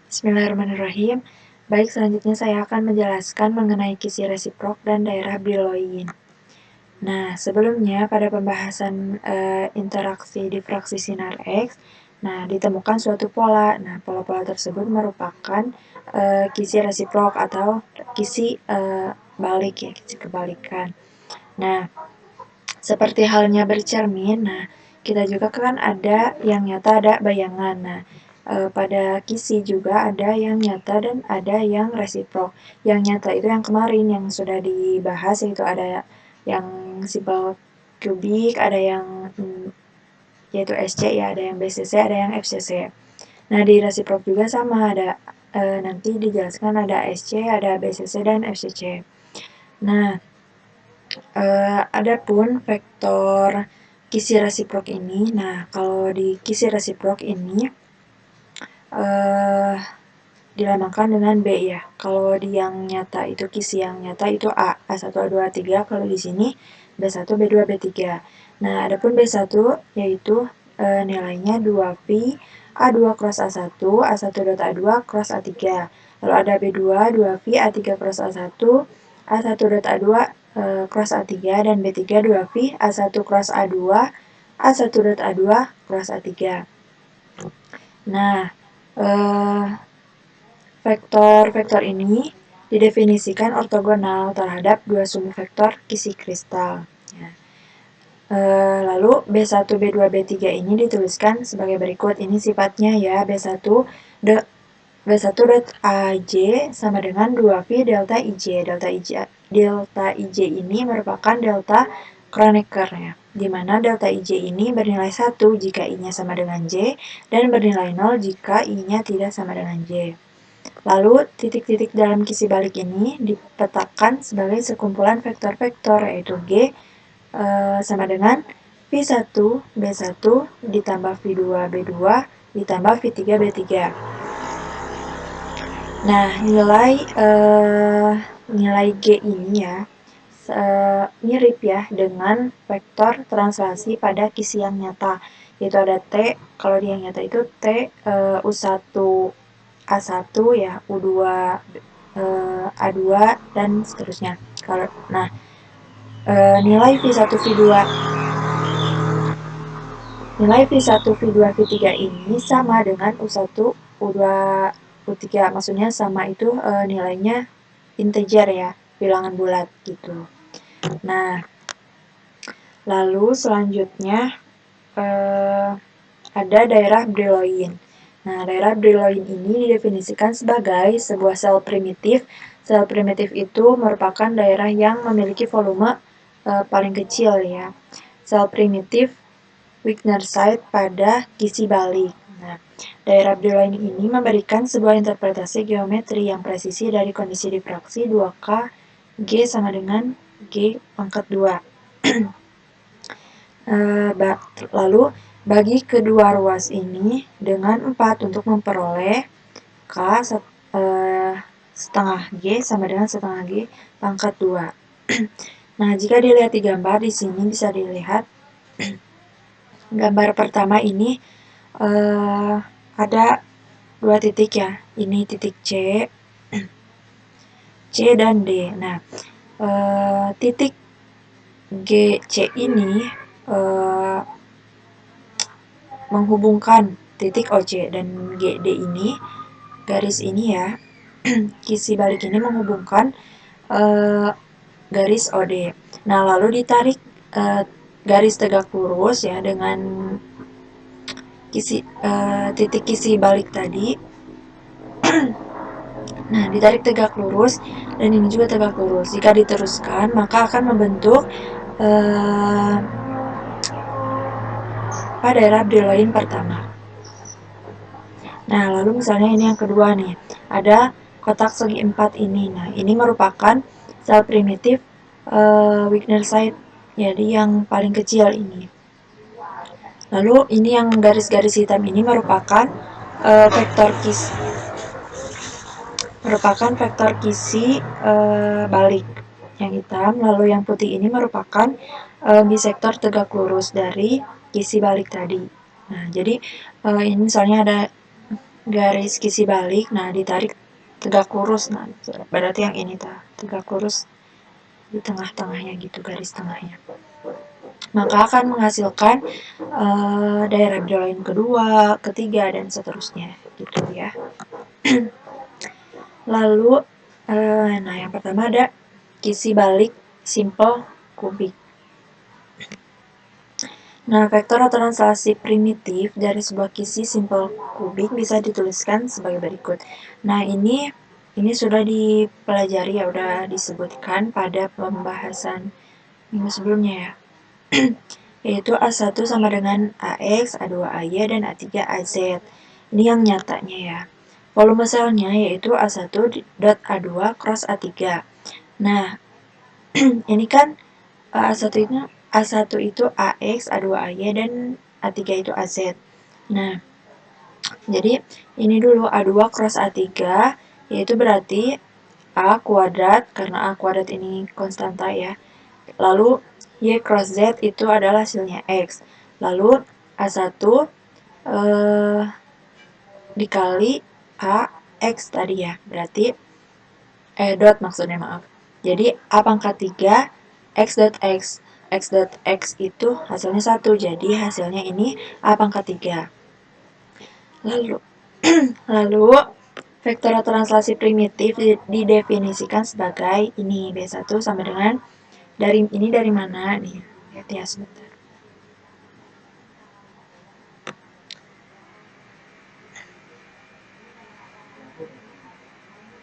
Bismillahirrahmanirrahim. Baik, selanjutnya saya akan menjelaskan mengenai kisi resiprok dan daerah Brillouin. Nah, sebelumnya pada pembahasan interaksi difraksi sinar X, nah ditemukan suatu pola. Nah, pola-pola tersebut merupakan kisi resiprok atau kisi balik ya, kisi kebalikan. Nah, seperti halnya bercermin, nah kita juga kan ada yang nyata, ada bayangan. Nah, pada kisi juga ada yang nyata dan ada yang resiprok. Yang nyata itu yang kemarin yang sudah dibahas, yaitu ada yang simpel kubik, ada yang yaitu SC ya, ada yang BCC, ada yang FCC. Nah, di resiprok juga sama, ada nanti dijelaskan ada SC, ada BCC, dan FCC. Nah, adapun vektor kisi resiprok ini, nah kalau di kisi resiprok ini dilambangkan dengan B ya. Kalau di yang nyata itu kisi yang nyata itu A, A1, A2, A3. Kalau di sini B1, B2, B3. Nah, adapun B1 yaitu nilainya 2V A2 cross A1, A1.A2 cross A3. Lalu ada B2, 2V A3 cross A1, A1.A2 cross A3, dan B3 2V A1 cross A2, A1.A2 cross A3. Nah, vektor-vektor ini didefinisikan ortogonal terhadap dua sumbu vektor kisi kristal. Ya. Lalu B1, B2, B3 ini dituliskan sebagai berikut. Ini sifatnya ya, B1 dot AJ sama dengan 2V delta IJ. Delta IJ ini merupakan delta Kronecker ya, di mana delta IJ ini bernilai 1 jika I-nya sama dengan J dan bernilai 0 jika I-nya tidak sama dengan J. Lalu, titik-titik dalam kisi balik ini dipetakan sebagai sekumpulan vektor-vektor, yaitu G sama dengan V1, B1 ditambah V2, B2 ditambah V3, B3. Nah, nilai G ini ya mirip ya dengan vektor translasi pada kisi yang nyata, yaitu ada T. Kalau di yang nyata itu T U1 A1 ya, U2 A2 dan seterusnya. Nah, nilai V1 V2 V3 ini sama dengan U1 U2 U3, maksudnya sama itu nilainya integer ya, bilangan bulat gitu. Nah, lalu selanjutnya ada daerah Brillouin. Nah, daerah Brillouin ini didefinisikan sebagai sebuah sel primitif. Sel primitif itu merupakan daerah yang memiliki volume paling kecil ya. Sel primitif Wigner-Seitz pada kisi balik. Nah, daerah Brillouin ini memberikan sebuah interpretasi geometri yang presisi dari kondisi difraksi 2K G sama dengan G pangkat 2. Lalu, bagi kedua ruas ini dengan 4 untuk memperoleh K setengah G sama dengan setengah G pangkat 2. Nah, jika dilihat di gambar di sini bisa dilihat gambar pertama ini ada dua titik ya. Ini titik C, C dan D. Nah, titik GC ini menghubungkan titik OC dan GD ini, garis ini ya, kisi balik ini menghubungkan garis OD. Nah, lalu ditarik garis tegak lurus ya dengan titik kisi balik tadi. Nah, ditarik tegak lurus dan ini juga tegak lurus. Jika diteruskan, maka akan membentuk pada daerah Brillouin pertama. Nah, lalu misalnya ini yang kedua nih, ada kotak segi 4 ini. Nah, ini merupakan sel primitif Wigner-Seitz, jadi yang paling kecil ini. Lalu ini yang garis-garis hitam ini merupakan vektor kisi balik yang hitam. Lalu yang putih ini merupakan bisektor tegak lurus dari kisi balik tadi. Nah, jadi ini misalnya ada garis kisi balik, nah ditarik tegak lurus, nah berarti yang ini tegak lurus di tengah-tengahnya gitu, garis tengahnya. Maka akan menghasilkan daerah Brillouin kedua, ketiga, dan seterusnya gitu ya. Lalu nah yang pertama ada kisi balik simple kubik. Nah, vektor atau translasi primitif dari sebuah kisi simple kubik bisa dituliskan sebagai berikut. Nah, ini sudah dipelajari ya, udah disebutkan pada pembahasan minggu sebelumnya ya. Yaitu A1 sama dengan AX, A2 AY, dan A3 AZ. Ini yang nyatanya ya. Volume selnya yaitu A1 dot A2 cross A3. Nah, ini kan A1 itu AX, A2 AY, dan A3 itu AZ. Nah, jadi ini dulu A2 cross A3, yaitu berarti A kuadrat, karena A kuadrat ini konstanta ya. Lalu Y cross Z itu adalah hasilnya X. Lalu A1 dikali AX tadi ya, berarti dot maksudnya, maaf. Jadi A pangkat 3 X dot X. X dot X itu hasilnya 1, jadi hasilnya ini A pangkat 3. Lalu vektor translasi primitif didefinisikan sebagai ini B1 sama dengan dari mana nih, lihat ya sebentar.